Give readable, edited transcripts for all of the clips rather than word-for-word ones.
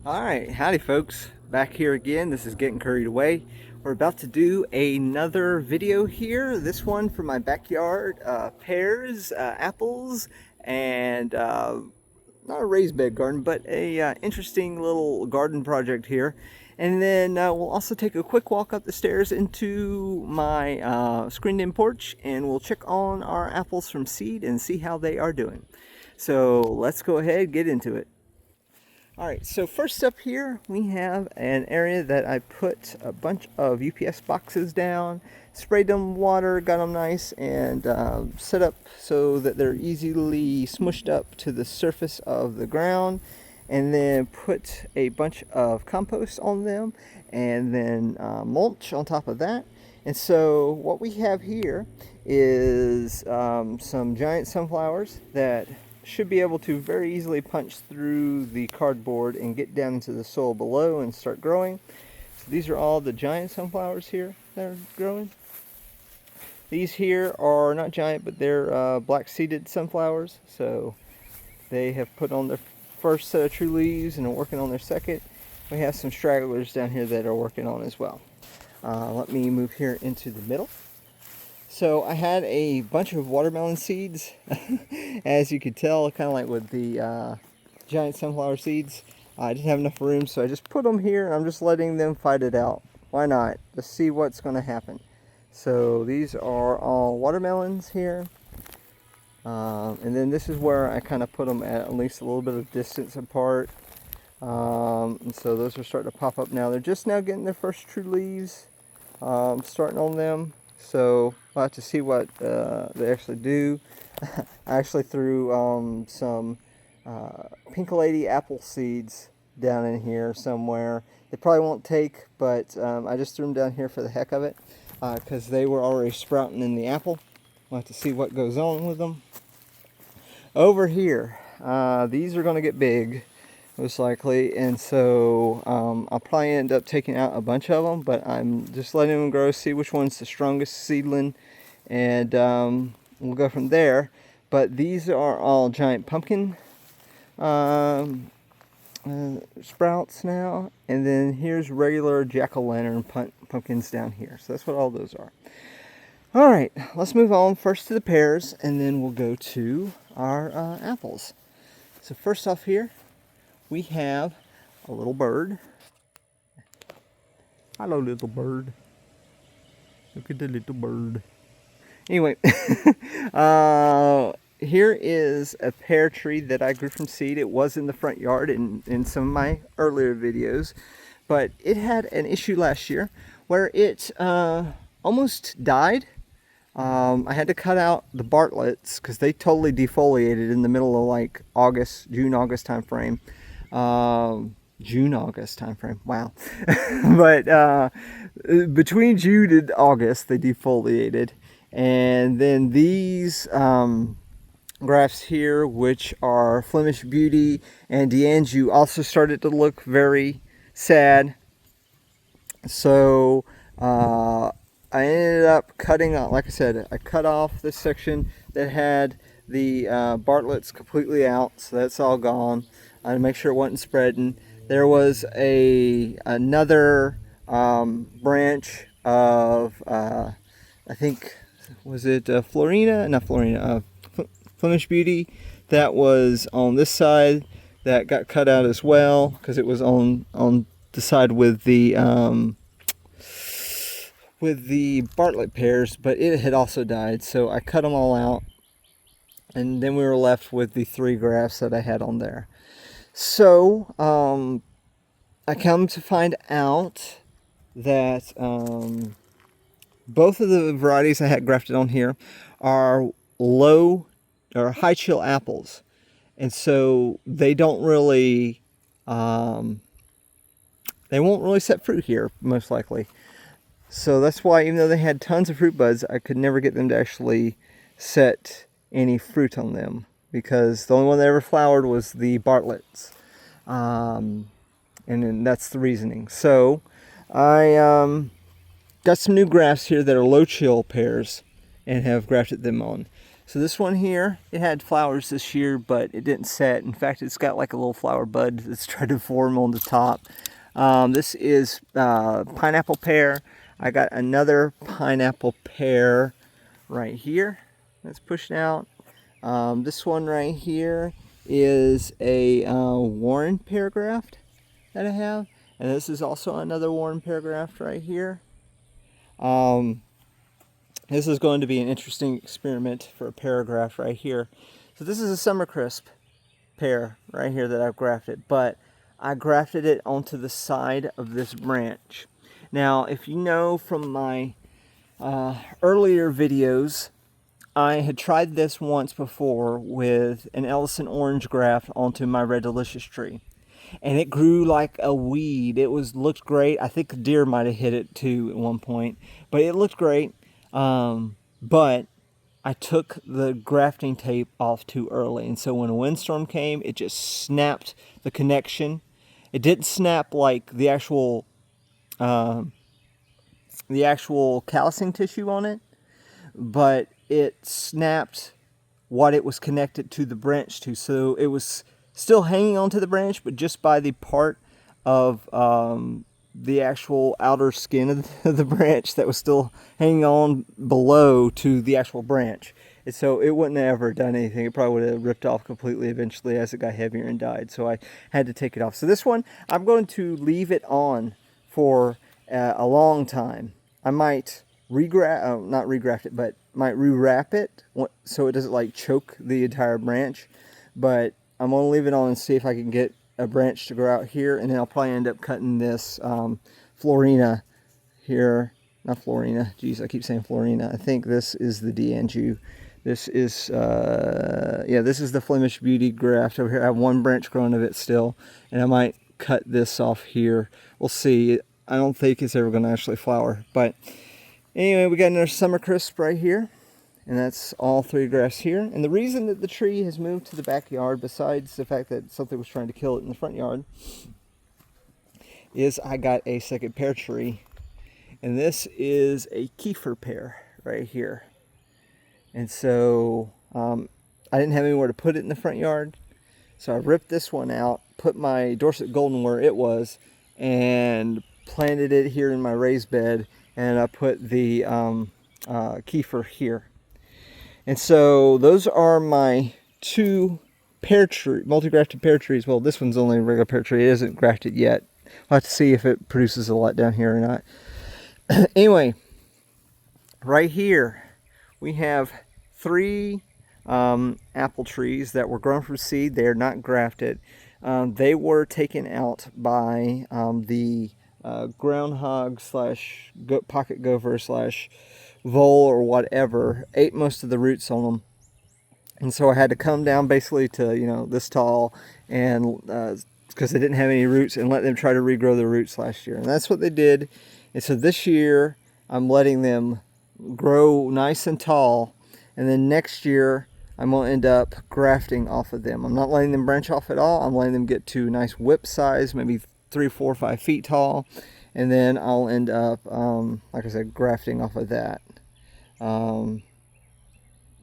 Alright, howdy folks. Back here again. This is Getting Curried Away. We're about to do another video here. This one for my backyard. Pears, apples, and not a raised bed garden, but a interesting little garden project here. And then we'll also take a quick walk up the stairs into my screened-in porch, and we'll check on our apples from seed and see how they are doing. So let's go ahead, get into it. Alright, so first up here we have an area that I put a bunch of UPS boxes down, sprayed them water, got them nice and set up so that they're easily smushed up to the surface of the ground, and then put a bunch of compost on them and then mulch on top of that. And so what we have here is some giant sunflowers that should be able to very easily punch through the cardboard and get down into the soil below and start growing. So these are all the giant sunflowers here that are growing. These here are not giant, but they're black seeded sunflowers. So they have put on their first set of true leaves and are working on their second. We have some stragglers down here that are working on as well. Let me move here into the middle. So I had a bunch of watermelon seeds, as you could tell, kind of like with the giant sunflower seeds. I didn't have enough room, so I just put them here, and I'm just letting them fight it out. Why not? Let's see what's going to happen. So these are all watermelons here. And then this is where I kind of put them at least a little bit of distance apart. And so those are starting to pop up now. They're just now getting their first true leaves, starting on them. So we'll have to see what they actually do. I actually threw some Pink Lady apple seeds down in here somewhere. They probably won't take, but I just threw them down here for the heck of it because they were already sprouting in the apple. We'll have to see what goes on with them. Over here, these are going to get big, most likely, and so I'll probably end up taking out a bunch of them, but I'm just letting them grow, see which one's the strongest seedling, and we'll go from there. But these are all giant pumpkin sprouts now, and then here's regular jack-o'-lantern pumpkins down here. So that's what all those are. All right, let's move on first to the pears, and then we'll go to our apples. So first off here, we have a little bird. Hello, little bird. Look at the little bird. Anyway, here is a pear tree that I grew from seed. It was in the front yard in some of my earlier videos, but it had an issue last year where it almost died. I had to cut out the Bartletts because they totally defoliated in the middle of like June, August time frame. June, August time frame. Wow. But between June and August, they defoliated. And then these grafts here, which are Flemish Beauty and D'Anjou, also started to look very sad. So I ended up cutting off, like I said, I cut off this section that had the Bartletts completely out, so that's all gone. I had to make sure it wasn't spreading. There was another branch of, I think, was it Florina? Not Florina, Flemish Beauty, that was on this side that got cut out as well because it was on the side with the Bartlett pears, but it had also died, so I cut them all out, and then we were left with the 3 grafts that I had on there. So I come to find out that both of the varieties I had grafted on here are low or high chill apples, and so they don't really they won't really set fruit here, most likely. So that's why, even though they had tons of fruit buds, I could never get them to actually set any fruit on them, because the only one that ever flowered was the Bartletts. And then that's the reasoning. So I got some new grafts here that are low chill pears and have grafted them on. So this one here, it had flowers this year, but it didn't set. In fact, it's got like a little flower bud that's trying to form on the top. This is pineapple pear. I got another pineapple pear right here that's pushing out. This one right here is a Warren pear graft that I have. And this is also another Warren pear graft right here. This is going to be an interesting experiment for a pear graft right here. So this is a Summercrisp pear right here that I've grafted, but I grafted it onto the side of this branch. Now, if you know from my earlier videos, I had tried this once before with an Ellison orange graft onto my Red Delicious tree. And it grew like a weed. It looked great. I think a deer might have hit it too at one point. But it looked great. But I took the grafting tape off too early. And so when a windstorm came, it just snapped the connection. It didn't snap like the actual callousing tissue on it, but it snapped what it was connected to the branch to. So it was still hanging onto the branch, but just by the part of the actual outer skin of the branch that was still hanging on below to the actual branch. And so it wouldn't have ever done anything. It probably would have ripped off completely eventually as it got heavier and died. So I had to take it off. So this one, I'm going to leave it on for a long time. I might not regraft it, but might rewrap it so it doesn't like choke the entire branch. But I'm going to leave it on and see if I can get a branch to grow out here, and then I'll probably end up cutting this Florina here. Not Florina. Geez, I keep saying Florina. I think this is the D'Anjou. This is, this is the Flemish Beauty graft over here. I have one branch growing of it still, and I might cut this off here. We'll see. I don't think it's ever going to actually flower. But anyway, we got another Summercrisp right here. And that's all three grafts here. And the reason that the tree has moved to the backyard, besides the fact that something was trying to kill it in the front yard, is I got a second pear tree. And this is a Kiefer pear right here. And so I didn't have anywhere to put it in the front yard. So I ripped this one out, put my Dorset Golden where it was, and planted it here in my raised bed. And I put the Kiefer here. And so those are my two multi-grafted pear trees. Well, this one's only a regular pear tree. It isn't grafted yet. We'll have to see if it produces a lot down here or not. Anyway, right here we have three apple trees that were grown from seed. They're not grafted. They were taken out by the groundhog slash pocket gopher slash vole or whatever, ate most of the roots on them. And so I had to come down basically to, this tall, and because they didn't have any roots, and let them try to regrow their roots last year. And that's what they did. And so this year I'm letting them grow nice and tall, and then next year I'm going to end up grafting off of them. I'm not letting them branch off at all. I'm letting them get to nice whip size, maybe 3, 4, 5 feet tall, and then I'll end up, like I said, grafting off of that.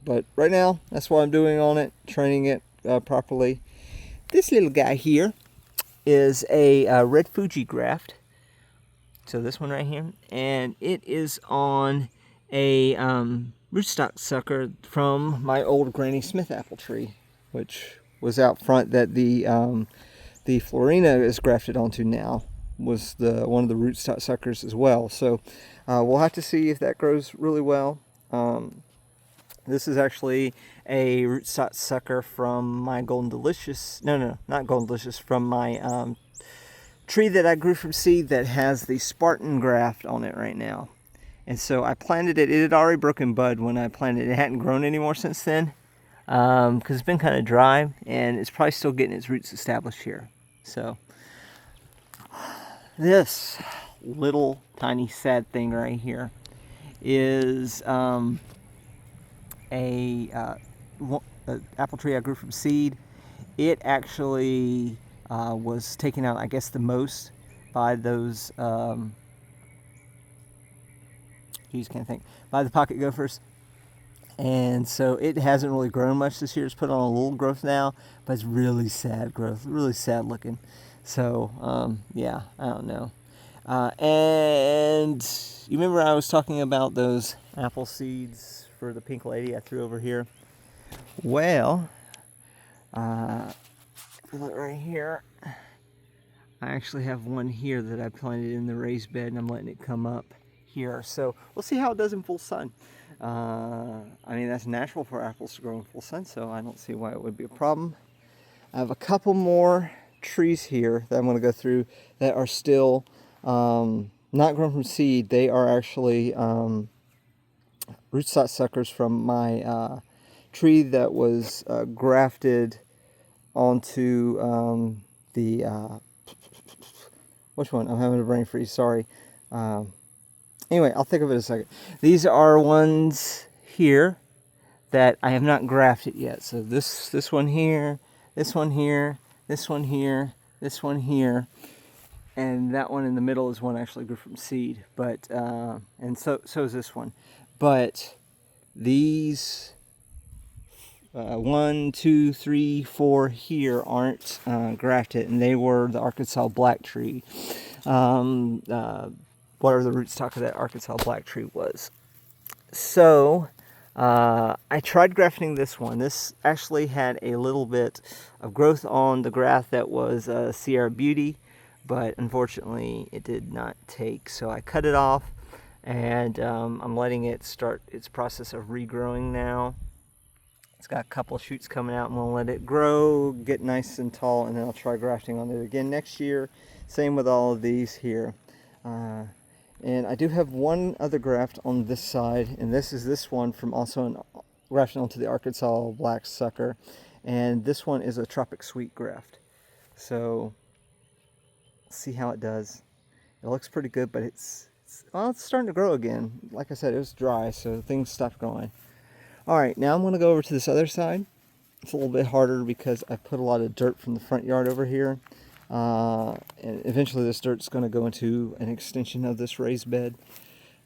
But right now, that's what I'm doing on it, training it properly. This little guy here is a red Fuji graft. So this one right here, and it is on a rootstock sucker from my old Granny Smith apple tree, which was out front that the Florina is grafted onto now. Was one of the rootstock suckers as well. So we'll have to see if that grows really well. This is actually a rootstock sucker from my Golden Delicious. No, not Golden Delicious. From my tree that I grew from seed that has the Spartan graft on it right now. And so I planted it. It had already broken bud when I planted it. It hadn't grown anymore since then because it's been kind of dry, and it's probably still getting its roots established here. So this little tiny sad thing right here is a apple tree I grew from seed. It actually was taken out, I guess, the most by those by the pocket gophers. And so it hasn't really grown much this year. It's put on a little growth now, but it's really sad growth, really sad looking. So yeah, I don't know. And you remember I was talking about those apple seeds for the pink lady I threw over here? Well, look right here. I actually have one here that I planted in the raised bed, and I'm letting it come up here. So we'll see how it does in full sun. I mean, that's natural for apples to grow in full sun, so I don't see why it would be a problem. I have a couple more trees here that I'm going to go through that are still not grown from seed. They are actually rootstock suckers from my tree that was grafted onto the which one? I'm having a brain freeze, sorry. Anyway, I'll think of it in a second. These are ones here that I have not grafted yet. So this one here, this one here, this one here, this one here, and that one in the middle is one actually grew from seed. But and so is this one. But these 1, 2, 3, 4 here aren't grafted, and they were the Arkansas black tree. Whatever the rootstock of that Arkansas black tree was. So I tried grafting this one. This actually had a little bit of growth on the graft that was Sierra Beauty, but unfortunately it did not take. So I cut it off, and I'm letting it start its process of regrowing now. It's got a couple of shoots coming out, and we'll let it grow, get nice and tall, and then I'll try grafting on it again next year. Same with all of these here. And I do have one other graft on this side, and this is this one from also an grafted onto the Arkansas black sucker. And this one is a Tropic Sweet graft. So, see how it does. It looks pretty good, but it's starting to grow again. Like I said, it was dry, so things stopped growing. Alright, now I'm going to go over to this other side. It's a little bit harder because I put a lot of dirt from the front yard over here. And eventually this dirt's going to go into an extension of this raised bed.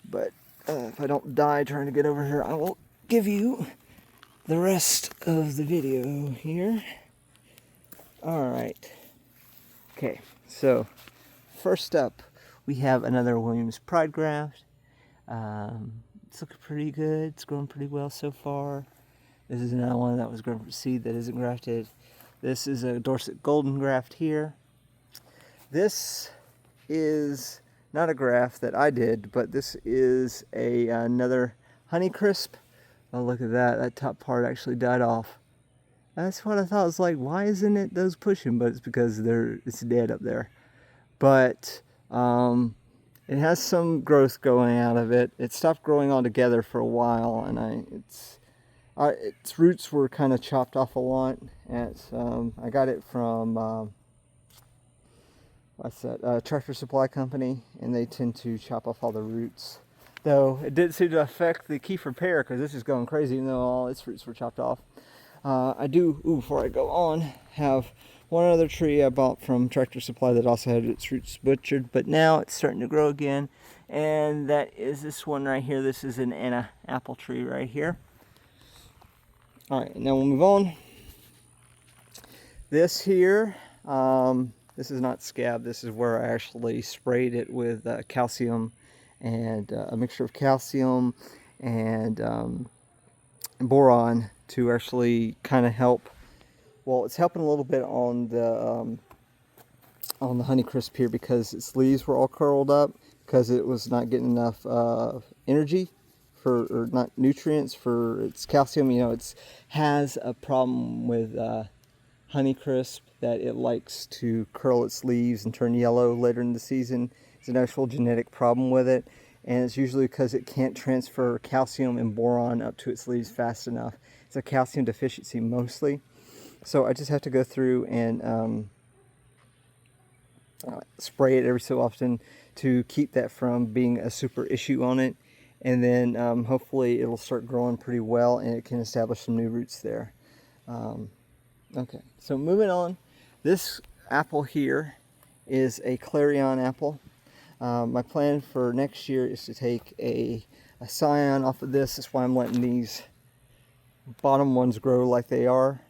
But if I don't die trying to get over here, I will give you the rest of the video here. Alright. Okay, so first up we have another Williams Pride graft. It's looking pretty good. It's growing pretty well so far. This is another one that was grown from seed that isn't grafted. This is a Dorset Golden graft here. This is not a graft that I did, but this is another Honeycrisp. Oh, look at that. That top part actually died off. That's what I thought. I was like, why isn't it those pushing? But it's because it's dead up there. But it has some growth going out of it. It stopped growing altogether for a while, and its roots were kind of chopped off a lot. And I got it from Tractor Supply Company, and they tend to chop off all the roots. Though it did seem to affect the Kiefer pear, because this is going crazy even though all its roots were chopped off. I do, before I go on, have one other tree I bought from Tractor Supply that also had its roots butchered, but now it's starting to grow again, and that is this one right here. This is an Anna apple tree right here. Alright, now we'll move on. This here, this is not scab. This is where I actually sprayed it with calcium and a mixture of calcium and boron to actually kind of help. Well, it's helping a little bit on the Honeycrisp here because its leaves were all curled up because it was not getting enough energy or not nutrients for its calcium. You know, it has a problem with Honeycrisp that it likes to curl its leaves and turn yellow later in the season. It's an actual genetic problem with it, and it's usually because it can't transfer calcium and boron up to its leaves fast enough. It's a calcium deficiency mostly. So I just have to go through and spray it every so often to keep that from being a super issue on it. And then hopefully it'll start growing pretty well and it can establish some new roots there. Okay, so moving on. This apple here is a Clarion apple. My plan for next year is to take a scion off of this. That's why I'm letting these bottom ones grow like they are,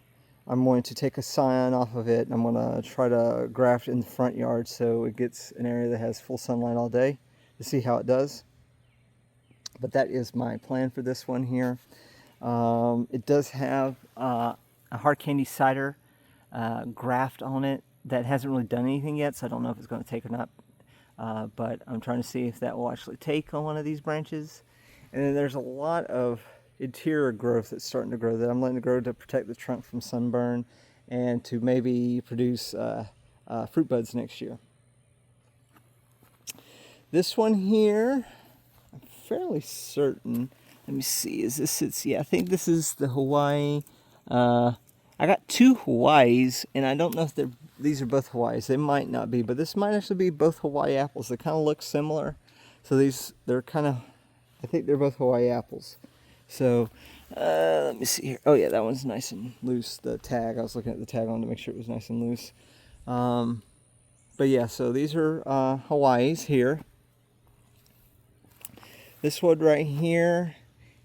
I'm going to take a scion off of it, and I'm going to try to graft in the front yard so it gets an area that has full sunlight all day to see how it does. But that is my plan for this one here. It does have a hard candy cider graft on it that hasn't really done anything yet, so I don't know if it's going to take or not. But I'm trying to see if that will actually take on one of these branches. And then there's a lot of interior growth that's starting to grow that I'm letting it grow to protect the trunk from sunburn and to maybe produce fruit buds next year. This one here, I'm fairly certain. Let me see, is this it's yeah, I think this is the Hawaii. I got two Hawaiis, and I don't know if these are both Hawaiis. They might not be, but this might actually be both Hawaii apples. They kind of look similar. So they're kind of, I think they're both Hawaii apples. So let me see here. Oh yeah, that one's nice and loose. The tag, I was looking at the tag on to make sure it was nice and loose. But yeah, so these are Hawaiis here. This one right here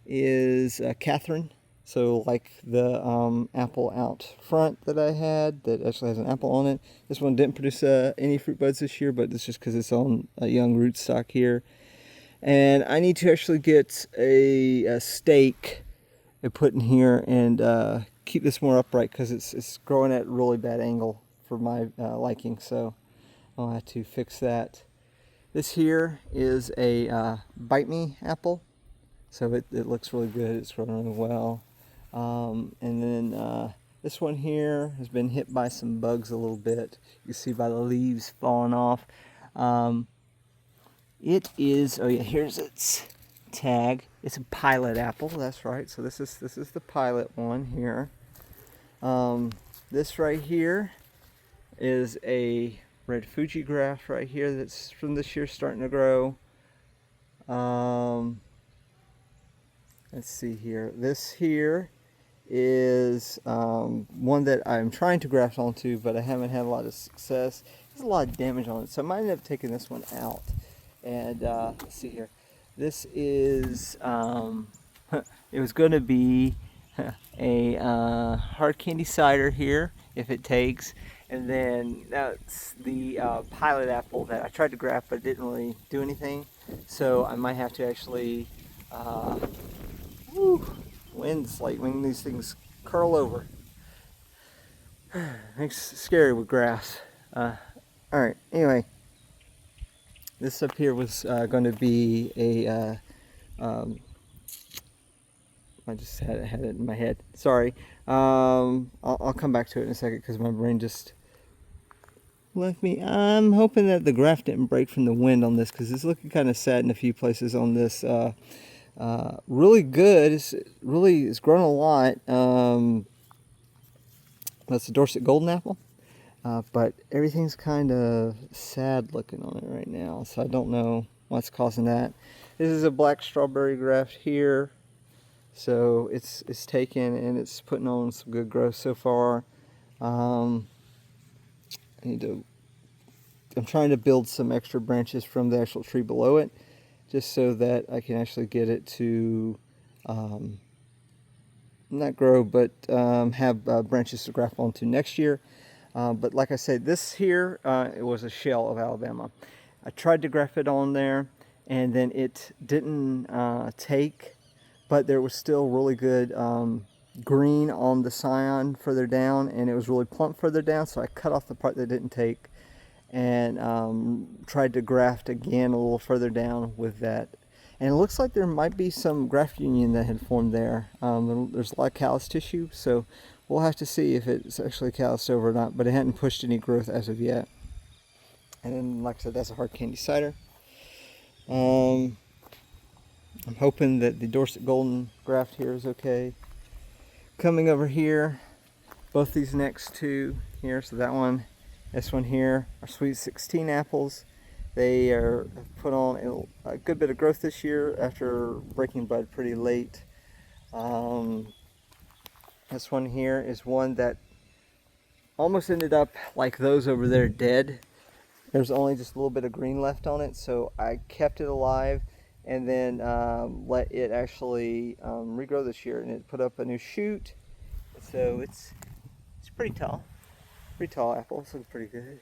is Catherine. So like the apple out front that I had that actually has an apple on it. This one didn't produce any fruit buds this year, but it's just because it's on a young rootstock here. And I need to actually get a stake and put in here and keep this more upright because it's growing at a really bad angle for my liking. So I'll have to fix that. This here is a Bite Me apple. So it looks really good. It's growing really well. And then this one here has been hit by some bugs a little bit. You can see by the leaves falling off. It is, oh yeah, here's its tag. It's a pilot apple, that's right. So this is the pilot one here. This right here is a red Fuji graft right here that's from this year starting to grow. Let's see here. This here is one that I'm trying to graft onto, but I haven't had a lot of success. There's a lot of damage on it, so I might end up taking this one out. And let's see here. This is, it was going to be a hard candy cider here, if it takes. And then that's the pilot apple that I tried to graft, but didn't really do anything. So I might have to actually, wind's like when these things curl over. Makes it scary with grass. Alright, anyway. This up here was going to be a, I just had it in my head. Sorry. I'll come back to it in a second because my brain just left me. I'm hoping that the graft didn't break from the wind on this because it's looking kind of sad in a few places on this. Really good. It's grown a lot. That's a Dorset Golden Apple. But everything's kind of sad looking on it right now, so I don't know what's causing that. This is a black strawberry graft here, so it's taken and it's putting on some good growth so far. I'm trying to build some extra branches from the actual tree below it, just so that I can actually get it to not grow, but have branches to graft onto next year. But like I said, this here, it was a shell of Alabama. I tried to graft it on there, and then it didn't take, but there was still really good green on the scion further down, and it was really plump further down, so I cut off the part that didn't take and tried to graft again a little further down with that. And it looks like there might be some graft union that had formed there. There's a lot of callus tissue, so we'll have to see if it's actually calloused over or not, but it hadn't pushed any growth as of yet. And then, like I said, that's a hard candy cider. I'm hoping that the Dorset Golden graft here is okay. Coming over here, both these next two here, so that one, this one here, are Sweet 16 apples. They are put on a good bit of growth this year after breaking bud pretty late. This one here is one that almost ended up like those over there dead. There's only just a little bit of green left on it, so I kept it alive and then let it actually regrow this year, and it put up a new shoot. So it's pretty tall. Pretty tall apple, so it's pretty good.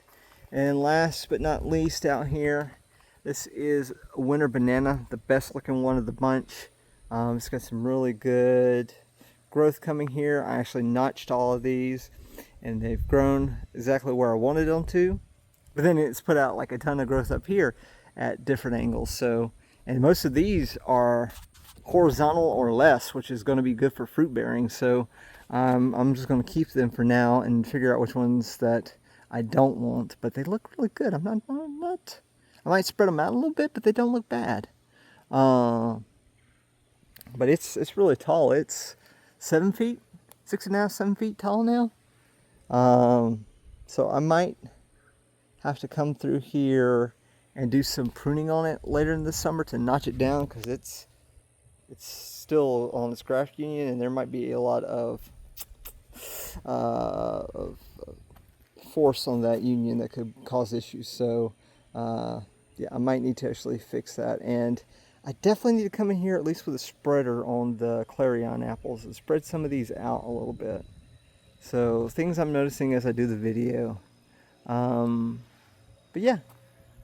And last but not least out here, this is a winter banana, the best looking one of the bunch. It's got some really good growth coming here. I actually notched all of these and they've grown exactly where I wanted them to. But then it's put out like a ton of growth up here at different angles. So, and most of these are horizontal or less, which is going to be good for fruit bearing. So I'm just going to keep them for now and figure out which ones that I don't want. But they look really good. I might spread them out a little bit, but they don't look bad. But it's really tall. It's 7 feet, 6.5, 7 feet tall now. So I might have to come through here and do some pruning on it later in the summer to notch it down, because it's still on its graft union, and there might be a lot of force on that union that could cause issues. So yeah, I might need to actually fix that, and I definitely need to come in here at least with a spreader on the Clarion apples and spread some of these out a little bit. So things I'm noticing as I do the video. But yeah,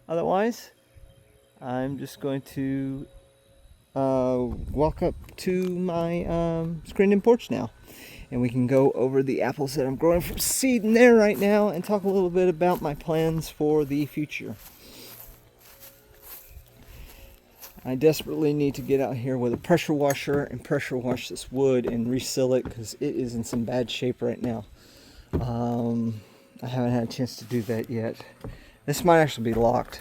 otherwise I'm just going to walk up to my screened-in porch now, and we can go over the apples that I'm growing from seed in there right now and talk a little bit about my plans for the future. I desperately need to get out here with a pressure washer and pressure wash this wood and reseal it, because it is in some bad shape right now. I haven't had a chance to do that yet. This might actually be locked.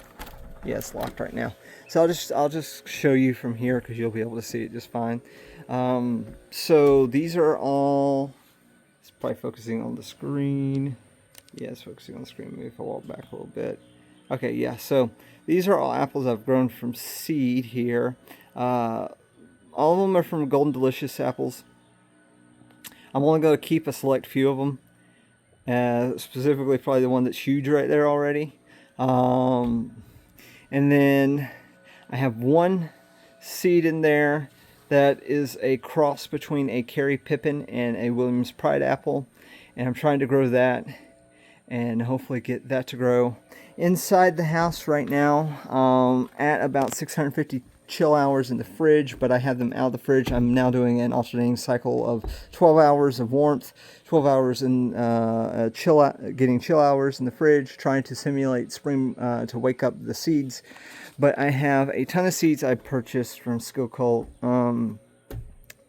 Yeah, it's locked right now. So I'll just show you from here, because you'll be able to see it just fine. So these are all, it's probably focusing on the screen. Yeah, it's focusing on the screen. Maybe if I walk back a little bit. Okay, yeah, so these are all apples I've grown from seed here. All of them are from Golden Delicious apples. I'm only going to keep a select few of them. Specifically probably the one that's huge right there already. And then I have one seed in there that is a cross between a Kerry Pippin and a Williams Pride apple. And I'm trying to grow that and hopefully get that to grow inside the house right now, at about 650 chill hours in the fridge, but I have them out of the fridge. I'm now doing an alternating cycle of 12 hours of warmth, 12 hours in getting chill hours in the fridge, trying to simulate spring to wake up the seeds. But I have a ton of seeds I purchased from Skillcult.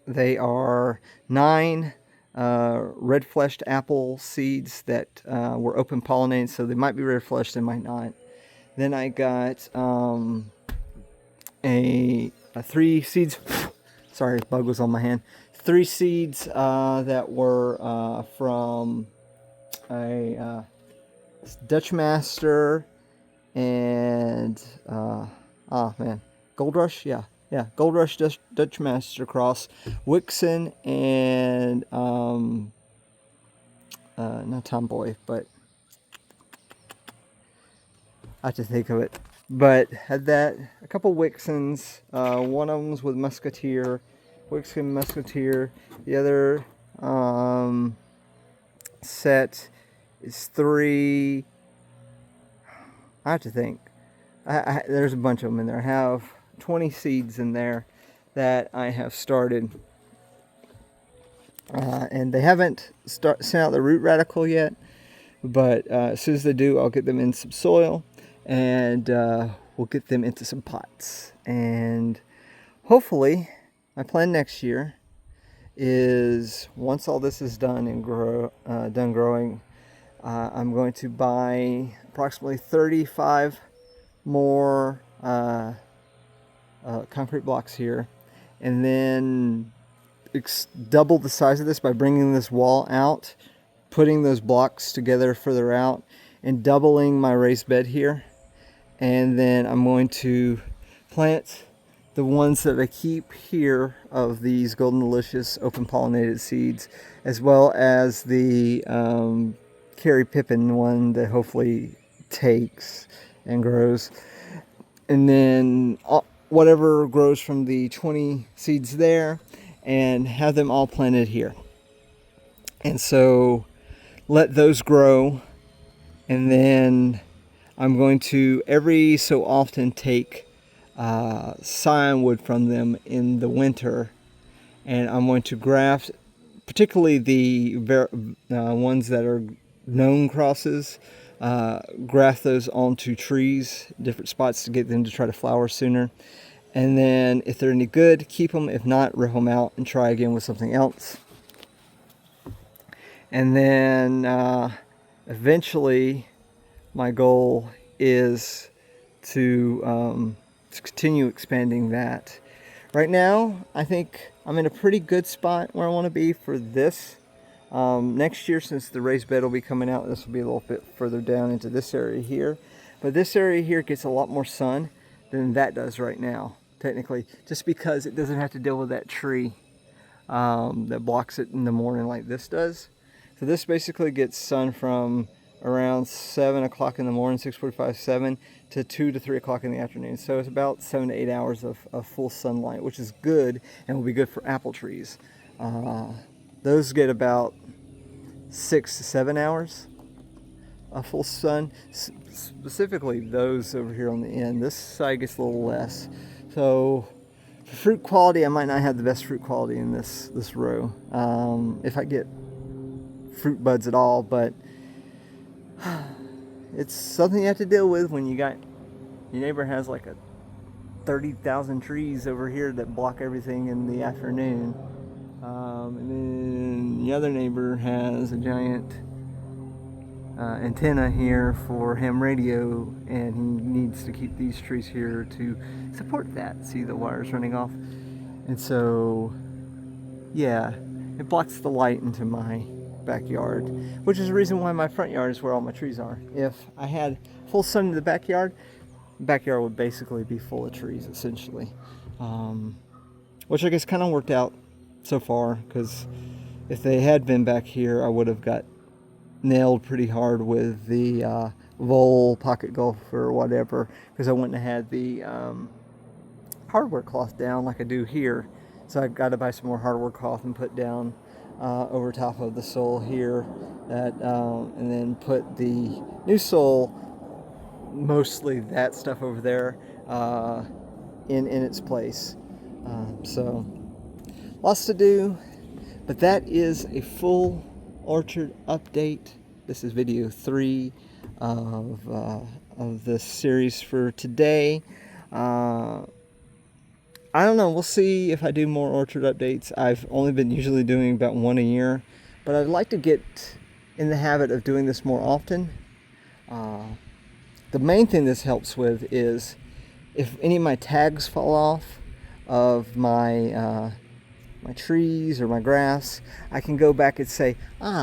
They are 9 red-fleshed apple seeds that were open pollinated, so they might be red-fleshed, they might not. Then I got a 3 seeds. Sorry, a bug was on my hand. 3 seeds that were from a Dutch Master and Gold Rush, yeah, Gold Rush Dutch Master cross, Wixen, and not Tomboy, but I have to think of it. But had that, a couple Wixens, one of them was with Musketeer, Wixen Musketeer. The other set is 3. I have to think. There's a bunch of them in there. I have 20 seeds in there that I have started. And they haven't sent out the root radical yet. But as soon as they do, I'll get them in some soil. And we'll get them into some pots. And hopefully, my plan next year is, once all this is done and done growing, I'm going to buy approximately 35 more concrete blocks here, and then double the size of this by bringing this wall out, putting those blocks together further out, and doubling my raised bed here. And then I'm going to plant the ones that I keep here of these Golden Delicious open pollinated seeds, as well as the Kerry Pippin one that hopefully takes and grows. And then whatever grows from the 20 seeds there and have them all planted here. And so let those grow, and then I'm going to every so often take scion wood from them in the winter, and I'm going to graft, particularly the ones that are known crosses, graft those onto trees, different spots to get them to try to flower sooner. And then if they're any good, keep them. If not, rip them out and try again with something else. And then eventually my goal is to continue expanding that. Right now, I think I'm in a pretty good spot where I want to be for this. Next year, since the raised bed will be coming out, this will be a little bit further down into this area here. But this area here gets a lot more sun than that does right now, technically, just because it doesn't have to deal with that tree that blocks it in the morning like this does. So this basically gets sun from around 7 o'clock in the morning, 6:45, 7, to 2 to 3 o'clock in the afternoon. So it's about 7 to 8 hours of full sunlight, which is good and will be good for apple trees. Those get about 6 to 7 hours of full sun, specifically those over here on the end. This side gets a little less. So for fruit quality, I might not have the best fruit quality in this row, if I get fruit buds at all, but it's something you have to deal with when you got your neighbor has like 30,000 trees over here that block everything in the afternoon, and then the other neighbor has a giant antenna here for ham radio, and he needs to keep these trees here to support that. See the wires running off, and so yeah, it blocks the light into my backyard, which is the reason why my front yard is where all my trees are. If I had full sun in the backyard would basically be full of trees, essentially, which I guess kind of worked out so far, because if they had been back here, I would have got nailed pretty hard with the Vole pocket golf or whatever, because I wouldn't have had the hardware cloth down like I do here. So I got to buy some more hardware cloth and put down over top of the sole here, that and then put the new sole, mostly that stuff over there, in its place. So lots to do, but that is a full orchard update. This is video 3 of this series for today. I don't know, we'll see if I do more orchard updates. I've only been usually doing about one a year, but I'd like to get in the habit of doing this more often. The main thing this helps with is if any of my tags fall off of my my trees or my grass, I can go back and say,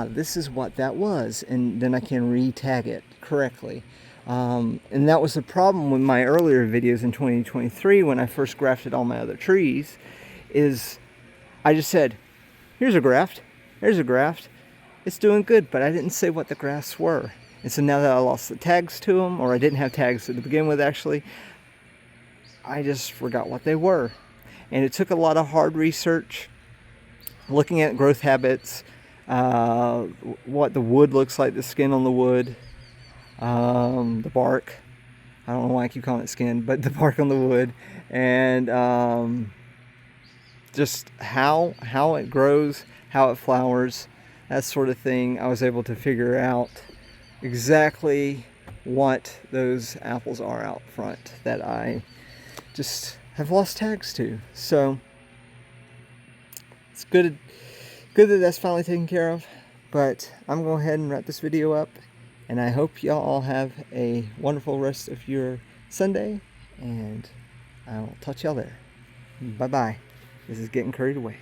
this is what that was, and then I can re-tag it correctly. And that was the problem with my earlier videos in 2023 when I first grafted all my other trees, is I just said, here's a graft, there's a graft, it's doing good, but I didn't say what the grafts were. And so now that I lost the tags to them, or I didn't have tags to begin with actually, I just forgot what they were. And it took a lot of hard research, looking at growth habits, what the wood looks like, the skin on the wood, the bark. I don't know why I keep calling it skin, but the bark on the wood, and just how it grows, how it flowers, that sort of thing. I was able to figure out exactly what those apples are out front that I just have lost tags to. So it's good that that's finally taken care of. But I'm going to go ahead and wrap this video up, and I hope y'all all have a wonderful rest of your Sunday, and I'll talk to y'all there. Bye bye. This is Getting Curried Away.